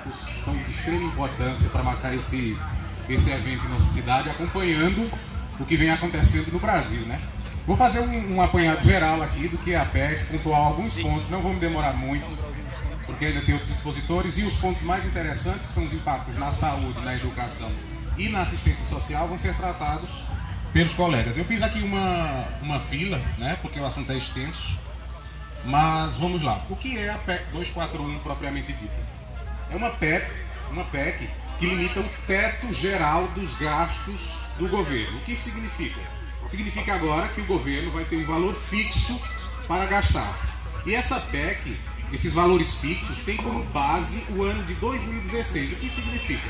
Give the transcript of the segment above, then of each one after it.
políticos são de extrema importância para marcar esse evento em nossa cidade, acompanhando o que vem acontecendo no Brasil, né? Vou fazer um apanhado geral aqui do que é a PEC, pontuar alguns pontos, não vou me demorar muito, porque ainda tem outros expositores, e os pontos mais interessantes, que são os impactos na saúde, na educação e na assistência social, vão ser tratados pelos colegas. Eu fiz aqui uma fila, né, porque o assunto é extenso, mas vamos lá. O que é a PEC 241 propriamente dita? É uma PEC que limita o teto geral dos gastos do governo. O que significa? Significa agora que o governo vai ter um valor fixo para gastar. E essa PEC, esses valores fixos, tem como base o ano de 2016. O que significa?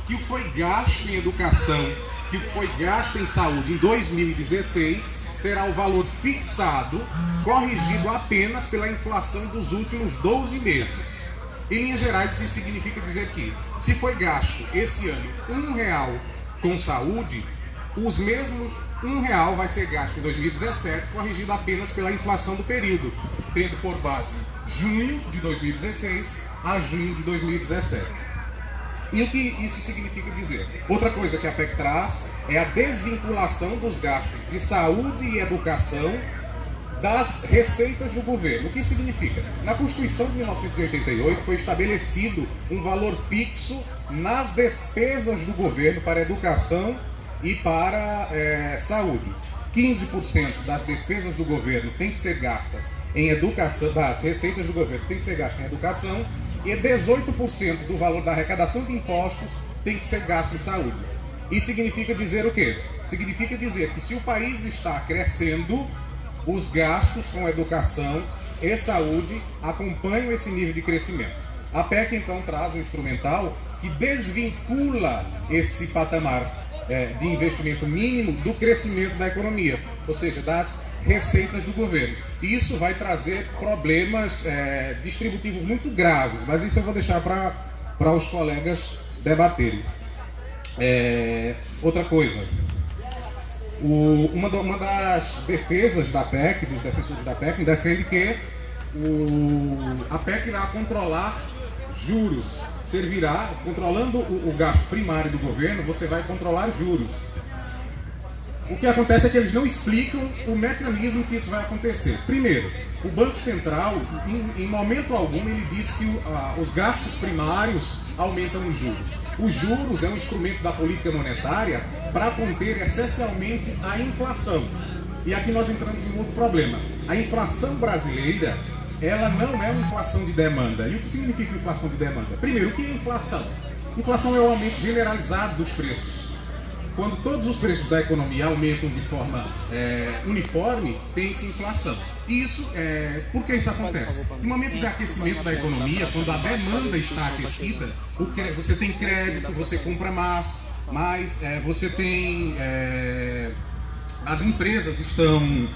Que o que foi gasto em educação, que o que foi gasto em saúde em 2016 será o valor fixado, corrigido apenas pela inflação dos últimos 12 meses. Em linhas gerais, isso significa dizer que, se foi gasto esse ano R$1 com saúde, os mesmos R$1 vai ser gasto em 2017, corrigido apenas pela inflação do período, tendo por base junho de 2016 a junho de 2017. E o que isso significa dizer? Outra coisa que a PEC traz é a desvinculação dos gastos de saúde e educação das receitas do governo. O que significa? Na Constituição de 1988 foi estabelecido um valor fixo nas despesas do governo para educação e para saúde. 15% das despesas do governo tem que ser gastas em educação, das receitas do governo tem que ser gastas em educação, e 18% do valor da arrecadação de impostos tem que ser gasto em saúde. Isso significa dizer o quê? Significa dizer que se o país está crescendo, os gastos com educação e saúde acompanham esse nível de crescimento. A PEC então traz um instrumental que desvincula esse patamar de investimento mínimo do crescimento da economia, ou seja, das receitas do governo. E isso vai trazer problemas distributivos muito graves, mas isso eu vou deixar para os colegas debaterem. Outra coisa, uma das defesas da PEC, dos defensores da PEC, defende que a PEC irá controlar juros, servirá, controlando o gasto primário do governo, você vai controlar juros. O que acontece é que eles não explicam o mecanismo que isso vai acontecer. Primeiro, o Banco Central, em momento algum, ele diz que os gastos primários aumentam os juros. Os juros é um instrumento da política monetária para conter essencialmente a inflação. E aqui nós entramos em um outro problema. A inflação brasileira, ela não é uma inflação de demanda. E o que significa inflação de demanda? Primeiro, o que é inflação? Inflação é o aumento generalizado dos preços. Quando todos os preços da economia aumentam de forma uniforme, tem-se inflação. E isso, por que isso acontece? No momento de aquecimento da economia, quando a demanda está aquecida, você tem crédito, você compra mais você tem... as empresas estão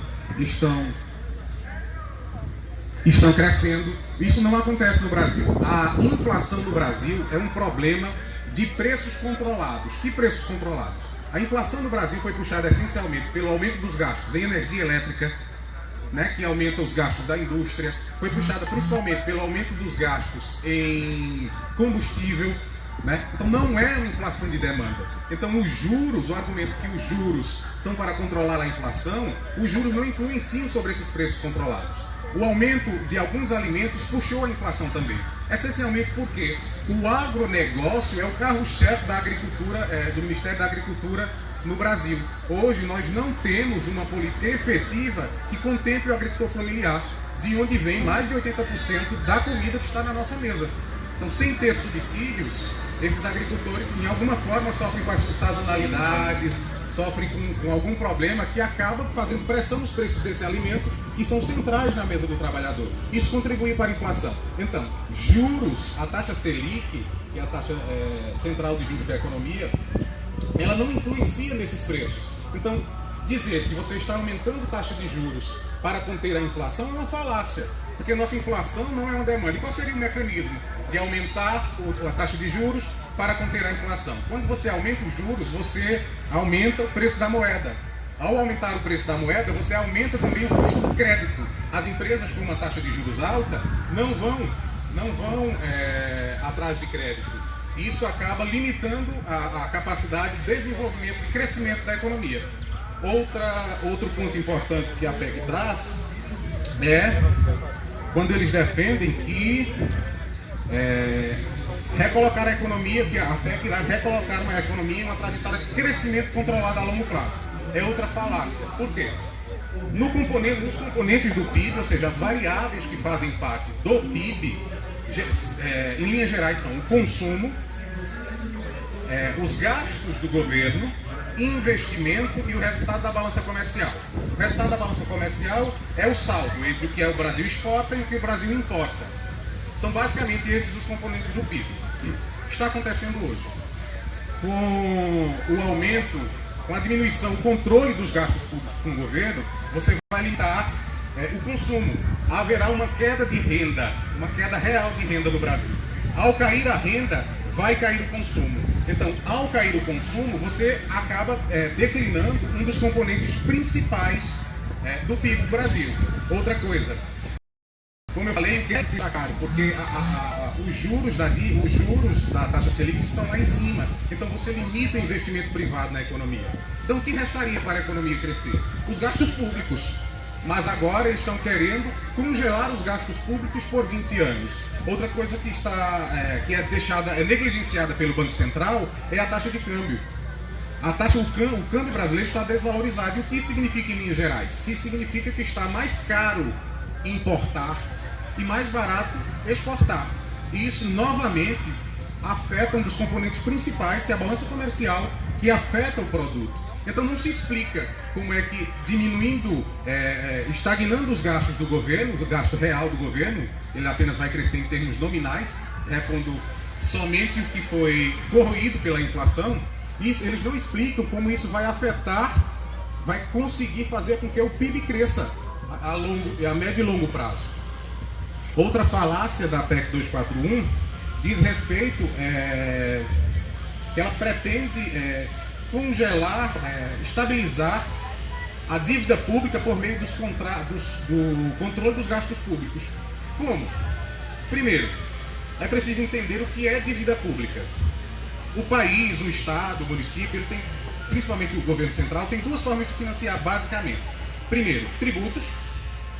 crescendo. Isso não acontece no Brasil. A inflação no Brasil é um problema de preços controlados. Que preços controlados? A inflação no Brasil foi puxada essencialmente pelo aumento dos gastos em energia elétrica, né, que aumenta os gastos da indústria, foi puxada principalmente pelo aumento dos gastos em combustível, né? Então não é uma inflação de demanda. Então os juros, o argumento que os juros são para controlar a inflação, os juros não influenciam sobre esses preços controlados. O aumento de alguns alimentos puxou a inflação também. Essencialmente porque o agronegócio é o carro-chefe da agricultura, do Ministério da Agricultura no Brasil. Hoje nós não temos uma política efetiva que contemple o agricultor familiar, de onde vem mais de 80% da comida que está na nossa mesa. Então, sem ter subsídios, esses agricultores, de alguma forma, sofrem com as sazonalidades, sofrem com algum problema que acaba fazendo pressão nos preços desse alimento, que são centrais na mesa do trabalhador. Isso contribui para a inflação. Então, juros, a taxa Selic, que é a taxa central de juros da economia, ela não influencia nesses preços. Então, dizer que você está aumentando a taxa de juros para conter a inflação é uma falácia, porque a nossa inflação não é uma demanda. E qual seria o mecanismo de aumentar a taxa de juros para conter a inflação? Quando você aumenta os juros, você aumenta o preço da moeda. Ao aumentar o preço da moeda, você aumenta também o custo do crédito. As empresas com uma taxa de juros alta não vão atrás de crédito. Isso acaba limitando a capacidade de desenvolvimento e crescimento da economia. Outro ponto importante que a PEC traz é quando eles defendem que recolocar a economia, que a PEC irá recolocar uma economia em uma trajetória de crescimento controlado a longo prazo. É outra falácia. Por quê? Nos componentes do PIB, ou seja, as variáveis que fazem parte do PIB, em linhas gerais são o consumo, os gastos do governo, investimento e o resultado da balança comercial. O resultado da balança comercial é o saldo entre o que o Brasil exporta e o que o Brasil importa. São basicamente esses os componentes do PIB. Está acontecendo hoje. Com o aumento, com a diminuição, o controle dos gastos públicos com o governo, você vai limitar o consumo. Haverá uma queda de renda, uma queda real de renda no Brasil. Ao cair a renda, vai cair o consumo. Então, ao cair o consumo, você acaba declinando um dos componentes principais do PIB do Brasil. Outra coisa, como eu falei, é caro, porque os juros da taxa Selic estão lá em cima. Então, você limita o investimento privado na economia. Então, o que restaria para a economia crescer? Os gastos públicos. Mas agora eles estão querendo congelar os gastos públicos por 20 anos. Outra coisa que é negligenciada pelo Banco Central é a taxa de câmbio. O câmbio brasileiro está desvalorizado. E o que significa em linhas gerais? Que significa que está mais caro importar e mais barato exportar. E isso novamente afeta um dos componentes principais, que é a balança comercial, que afeta o produto. Então não se explica como é que diminuindo, estagnando os gastos do governo, o gasto real do governo, ele apenas vai crescer em termos nominais, quando somente o que foi corroído pela inflação, eles não explicam como isso vai afetar, vai conseguir fazer com que o PIB cresça a médio e longo prazo. Outra falácia da PEC 241 diz respeito que ela pretende congelar, estabilizar a dívida pública por meio do controle dos gastos públicos. Como? Primeiro, é preciso entender o que é dívida pública. O país, o Estado, o município, ele tem, principalmente o governo central, tem duas formas de financiar basicamente. Primeiro, tributos,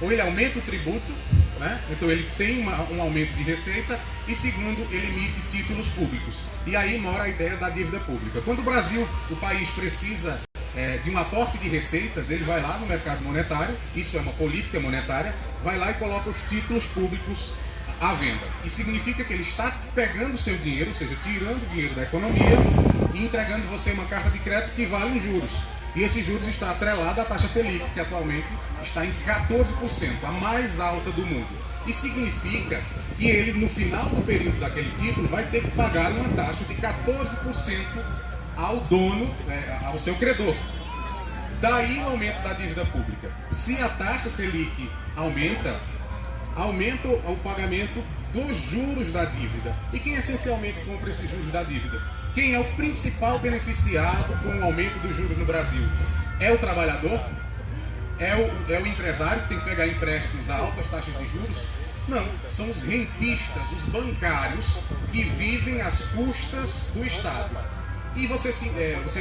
ou ele aumenta o tributo, né? Então ele tem um aumento de receita, e segundo, ele emite títulos públicos. E aí mora a ideia da dívida pública. Quando o país precisa de um aporte de receitas, ele vai lá no mercado monetário, isso é uma política monetária, vai lá e coloca os títulos públicos à venda. E significa que ele está pegando o seu dinheiro, ou seja, tirando o dinheiro da economia e entregando você uma carta de crédito que vale juros. E esses juros está atrelado à taxa Selic, que atualmente está em 14%, a mais alta do mundo. E significa que ele, no final do período daquele título, vai ter que pagar uma taxa de 14% ao dono, ao seu credor. Daí o aumento da dívida pública. Se a taxa Selic aumenta o pagamento dos juros da dívida. E quem essencialmente compra esses juros da dívida? Quem é o principal beneficiado com o aumento dos juros no Brasil? É o trabalhador? É o empresário que tem que pegar empréstimos a altas taxas de juros? Não, são os rentistas, os bancários que vivem às custas do Estado. E você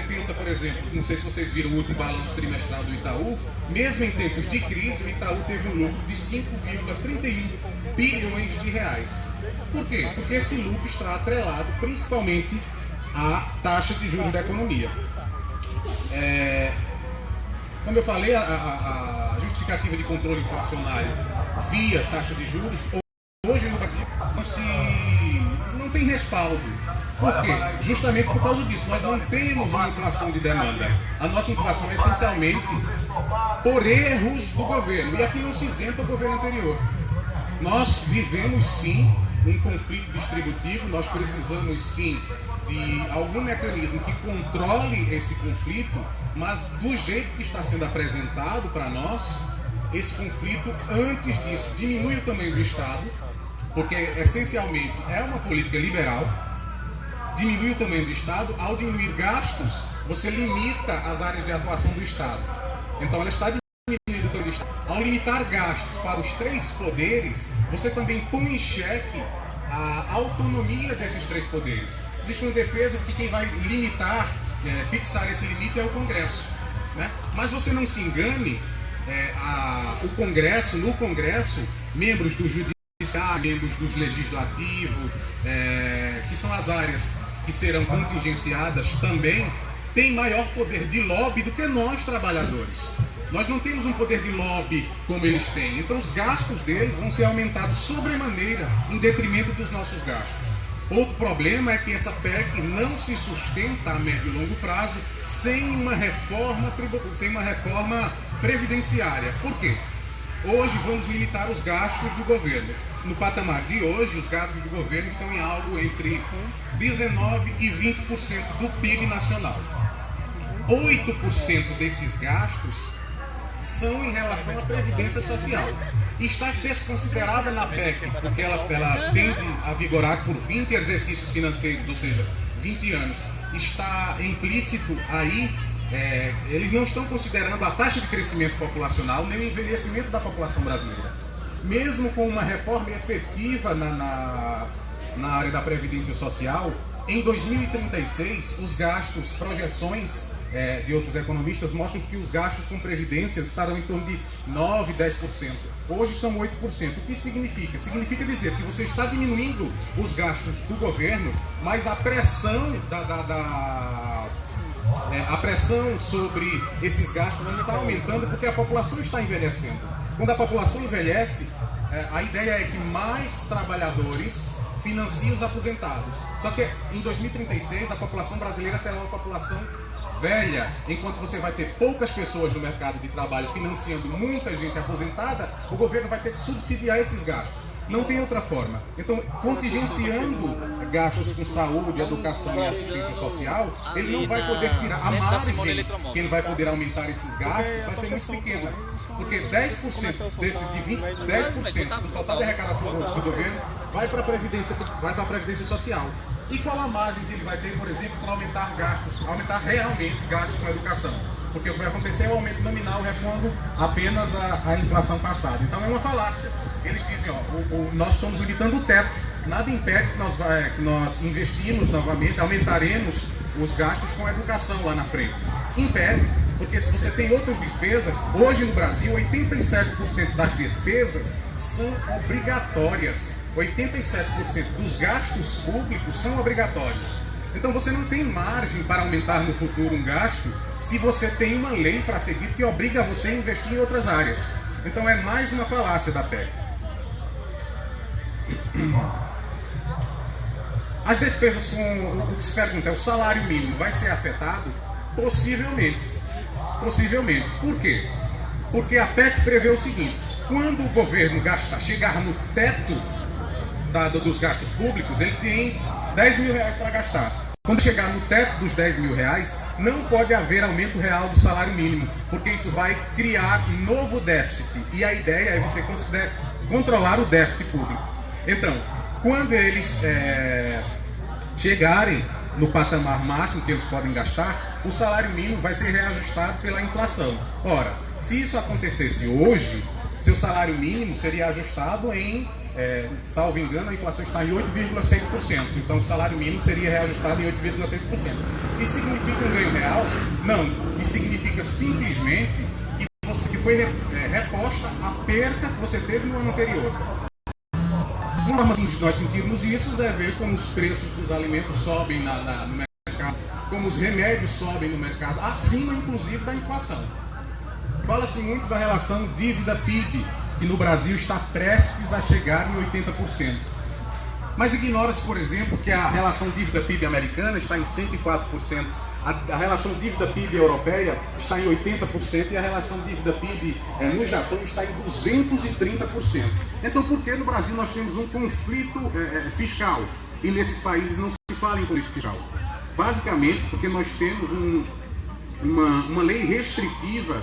pensa, por exemplo, não sei se vocês viram o último balanço trimestral do Itaú, mesmo em tempos de crise, o Itaú teve um lucro de 5,31 bilhões de reais. Por quê? Porque esse lucro está atrelado principalmente à taxa de juros da economia. Como eu falei, a justificativa de controle inflacionário via taxa de juros, hoje no Brasil não tem respaldo. Por quê? Justamente por causa disso. Nós não temos uma inflação de demanda. A nossa inflação é essencialmente por erros do governo. E aqui não se isenta o governo anterior. Nós vivemos sim um conflito distributivo, nós precisamos sim de algum mecanismo que controle esse conflito, mas do jeito que está sendo apresentado para nós, esse conflito, antes disso, diminui o tamanho do Estado, porque essencialmente é uma política liberal, diminui o tamanho do Estado. Ao diminuir gastos, você limita as áreas de atuação do Estado. Então ela está diminuindo o tamanho do Estado. Ao limitar gastos para os três poderes, você também põe em xeque a autonomia desses três poderes. Existe uma defesa que quem vai limitar, fixar esse limite é o Congresso, né? Mas você não se engane, o Congresso, no Congresso, membros do Judiciário, membros do Legislativo, que são as áreas que serão contingenciadas também, têm maior poder de lobby do que nós, trabalhadores. Nós não temos um poder de lobby como eles têm, então os gastos deles vão ser aumentados sobremaneira em detrimento dos nossos gastos. Outro problema é que essa PEC não se sustenta a médio e longo prazo sem uma reforma previdenciária. Por quê? Hoje vamos limitar os gastos do governo. No patamar de hoje, os gastos do governo estão em algo entre 19% e 20% do PIB nacional. 8% desses gastos são em relação à Previdência Social. E está desconsiderada na PEC, porque ela tende a vigorar por 20 exercícios financeiros, ou seja, 20 anos. Está implícito aí, eles não estão considerando a taxa de crescimento populacional nem o envelhecimento da população brasileira. Mesmo com uma reforma efetiva na área da Previdência Social, em 2036, os gastos, projeções de outros economistas mostram que os gastos com previdência estarão em torno de 9%, 10%. Hoje são 8%. O que significa? Significa dizer que você está diminuindo os gastos do governo, mas a pressão a pressão sobre esses gastos está aumentando porque a população está envelhecendo. Quando a população envelhece, a ideia é que mais trabalhadores financiem os aposentados. Só que em 2036 a população brasileira será uma população velha. Enquanto você vai ter poucas pessoas no mercado de trabalho financiando muita gente aposentada, o governo vai ter que subsidiar esses gastos. Não tem outra forma. Então, contingenciando gastos com saúde, educação e assistência social, ele não vai poder tirar a margem que ele vai poder aumentar esses gastos, vai ser muito pequena. Porque 10% desses de 10% do total da arrecadação do governo vai para a Previdência Social. E qual a margem que ele vai ter, por exemplo, para aumentar realmente gastos com a educação? Porque o que vai acontecer é o aumento nominal repondo apenas a inflação passada. Então é uma falácia. Eles dizem, nós estamos limitando o teto. Nada impede que nós investimos novamente, aumentaremos os gastos com a educação lá na frente. Impede, porque se você tem outras despesas, hoje no Brasil, 87% das despesas são obrigatórias. 87% dos gastos públicos são obrigatórios. Então você não tem margem para aumentar no futuro um gasto se você tem uma lei para seguir que obriga você a investir em outras áreas. Então é mais uma falácia da PEC. As despesas com o que se pergunta é o salário mínimo vai ser afetado? Possivelmente. Possivelmente. Por quê? Porque a PEC prevê o seguinte: quando o governo chegar no teto dos gastos públicos, ele tem 10 mil reais para gastar. Quando chegar no teto dos 10 mil reais, não pode haver aumento real do salário mínimo, porque isso vai criar novo déficit. E a ideia é você controlar o déficit público. Então, quando eles chegarem no patamar máximo que eles podem gastar, o salário mínimo vai ser reajustado pela inflação. Ora, se isso acontecesse hoje, seu salário mínimo seria ajustado em, salvo engano, a inflação está em 8,6%. Então o salário mínimo seria reajustado em 8,6%. Isso significa um ganho real? Não. Isso significa simplesmente que foi reposta a perca que você teve no ano anterior. Uma forma de nós sentirmos isso é ver como os preços dos alimentos sobem no mercado, como os remédios sobem no mercado, acima inclusive da inflação. Fala-se muito da relação dívida-PIB, que no Brasil está prestes a chegar em 80%. Mas ignora-se, por exemplo, que a relação dívida-PIB americana está em 104%, a relação dívida-PIB europeia está em 80% e a relação dívida-PIB no Japão está em 230%. Então, por que no Brasil nós temos um conflito fiscal e nesses países não se fala em conflito fiscal? Basicamente porque nós temos uma lei restritiva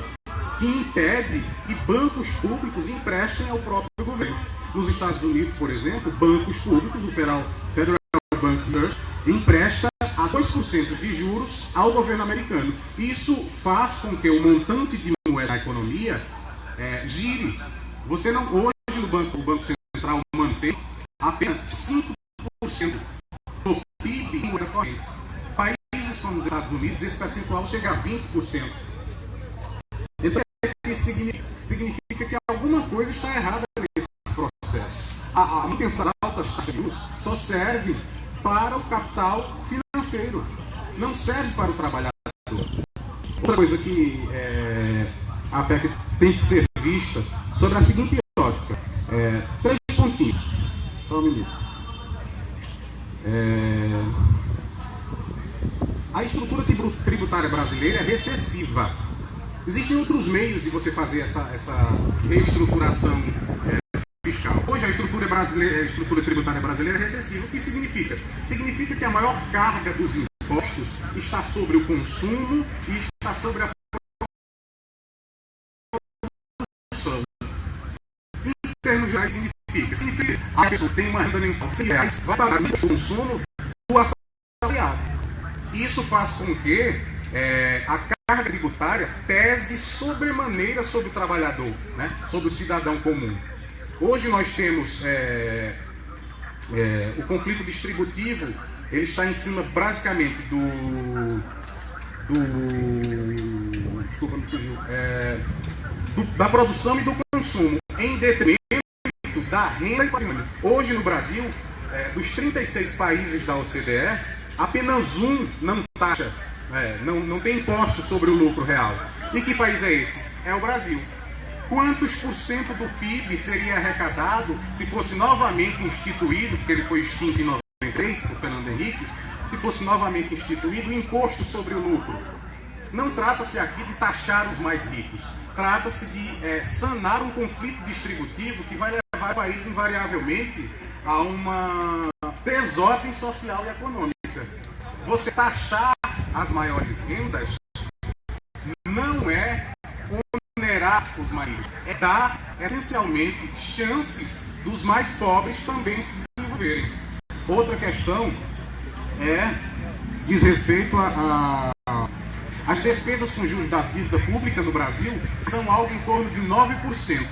que impede que bancos públicos emprestem ao próprio governo. Nos Estados Unidos, por exemplo, bancos públicos, o Federal Bank empresta a 2% de juros ao governo americano. Isso faz com que o montante de moeda da economia gire. Você não, hoje o Banco Central mantém apenas 5% do PIB em moeda corrente. Países como os Estados Unidos, esse percentual chega a 20%. Então, isso significa que alguma coisa está errada nesse processo. A manutenção das altas taxas de juros só serve para o capital financeiro, não serve para o trabalhador. Outra coisa que a PEC tem que ser vista sobre a seguinte ótica. 3 pontinhos. Só um minuto. A estrutura tributária brasileira é recessiva. Existem outros meios de você fazer essa reestruturação fiscal. Hoje a estrutura tributária brasileira é recessiva. O que significa? Significa que a maior carga dos impostos está sobre o consumo e está sobre a produção. Em termos gerais, significa que a pessoa tem uma renda mensal de R$100, vai pagar o consumo do assalariado. Isso faz com que a carga tributária pese sobremaneira sobre o trabalhador, né? Sobre o cidadão comum. Hoje nós temos o conflito distributivo, ele está em cima basicamente da produção e do consumo, em detrimento da renda e patrimônio. Hoje no Brasil, dos 36 países da OCDE, apenas um não taxa, não tem imposto sobre o lucro real. E que país é esse? É o Brasil. Quantos por cento do PIB seria arrecadado se fosse novamente instituído, porque ele foi extinto em 93, o Fernando Henrique, se fosse novamente instituído o imposto sobre o lucro? Não trata-se aqui de taxar os mais ricos, trata-se de sanar um conflito distributivo que vai levar o país invariavelmente a uma desordem social e econômica. Você taxar as maiores rendas não é onerar os mais ricos, é dar essencialmente chances dos mais pobres também se desenvolverem. Outra questão diz respeito às despesas com juros da dívida pública no Brasil, são algo em torno de 9%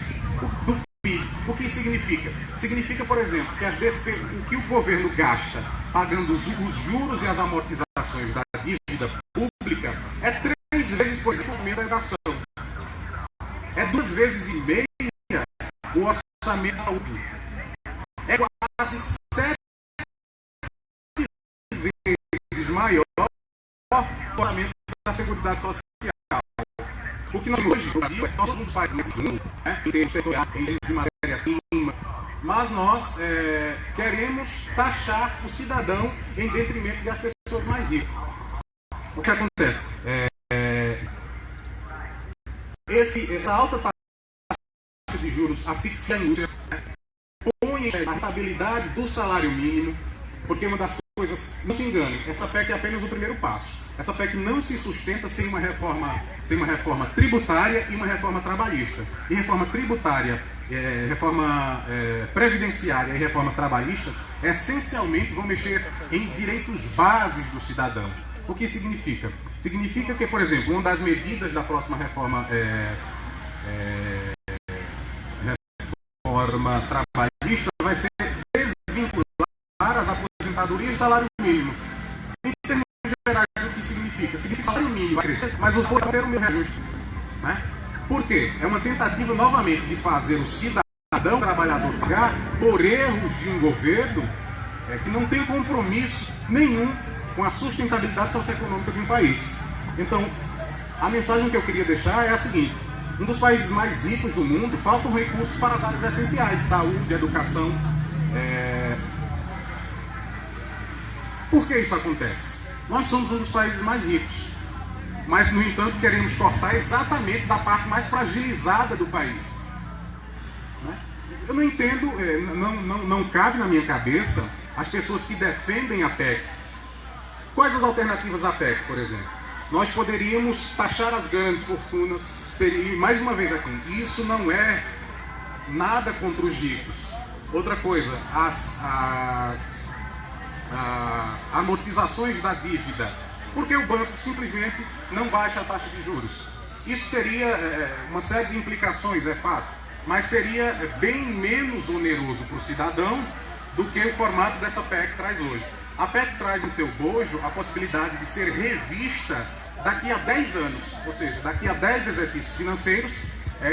do PIB. O que significa? Significa, por exemplo, que as despesas, o que o governo gasta pagando os juros e as amortizações da dívida pública é 3 vezes, por exemplo, o orçamento da educação. É 2 vezes e meia o orçamento da saúde. É quase 7 vezes maior o orçamento da Seguridade Social. O que nós hoje no Brasil nós somos um dos países do mundo, em termos setoriais, em termos de matéria-prima, mas nós queremos taxar o cidadão em detrimento das pessoas mais ricas. O que acontece? Essa alta taxa de juros asfixia a indústria, põe a rentabilidade do salário mínimo, porque uma das coisas, não se engane, essa PEC é apenas o primeiro passo. Essa PEC não se sustenta sem uma reforma tributária e uma reforma trabalhista. E reforma tributária, reforma previdenciária e reforma trabalhista, essencialmente vão mexer em direitos básicos do cidadão. O que significa? Significa que, por exemplo, uma das medidas da próxima reforma trabalhista vai ser desvincular as aposentadorias e o salário mínimo. Em termos gerais, o que significa? Significa que o salário mínimo vai crescer, mas os postos vão ter o mesmo reajuste. Né? Por quê? É uma tentativa, novamente, de fazer o cidadão trabalhador pagar por erros de um governo que não tem compromisso nenhum com a sustentabilidade socioeconômica de um país. Então, a mensagem que eu queria deixar é a seguinte: um dos países mais ricos do mundo, faltam recursos para as áreas essenciais, saúde, educação. Por que isso acontece? Nós somos um dos países mais ricos, mas, no entanto, queremos cortar exatamente da parte mais fragilizada do país. Eu não entendo, não cabe na minha cabeça as pessoas que defendem a PEC. Quais as alternativas à PEC, por exemplo? Nós poderíamos taxar as grandes fortunas, seria, mais uma vez aqui, isso não é nada contra os ricos. Outra coisa, as amortizações da dívida, porque o banco simplesmente não baixa a taxa de juros. Isso teria uma série de implicações, é fato, mas seria bem menos oneroso para o cidadão do que o formato dessa PEC traz hoje. A PEC traz em seu bojo a possibilidade de ser revista daqui a 10 anos, ou seja, daqui a 10 exercícios financeiros,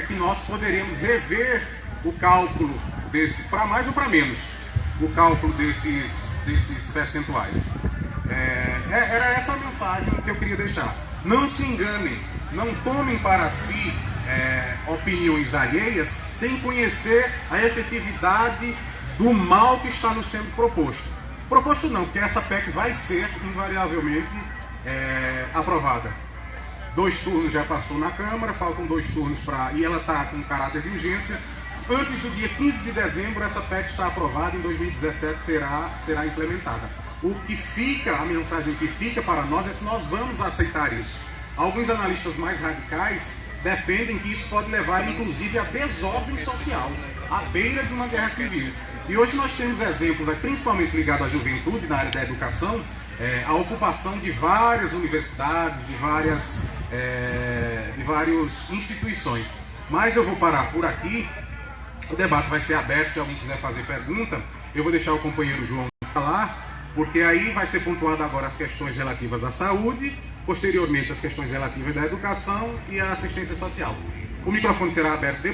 que nós poderíamos rever o cálculo desses, para mais ou para menos, o cálculo desses percentuais. Era essa a mensagem que eu queria deixar. Não se enganem, não tomem para si opiniões alheias sem conhecer a efetividade do mal que está nos sendo proposto. Proposto não, porque essa PEC vai ser invariavelmente aprovada. 2 turnos já passou na Câmara, faltam 2 turnos e ela está com caráter de urgência. Antes do dia 15 de dezembro, essa PEC está aprovada, em 2017 será implementada. A mensagem que fica para nós é se nós vamos aceitar isso. Alguns analistas mais radicais defendem que isso pode levar, inclusive, a desordem social, à beira de uma guerra civil. E hoje nós temos exemplos, principalmente ligados à juventude, na área da educação, a ocupação de várias universidades, de várias instituições. Mas eu vou parar por aqui. O debate vai ser aberto, se alguém quiser fazer pergunta, eu vou deixar o companheiro João falar, porque aí vai ser pontuado agora as questões relativas à saúde, posteriormente as questões relativas à educação e à assistência social. O microfone será aberto depois.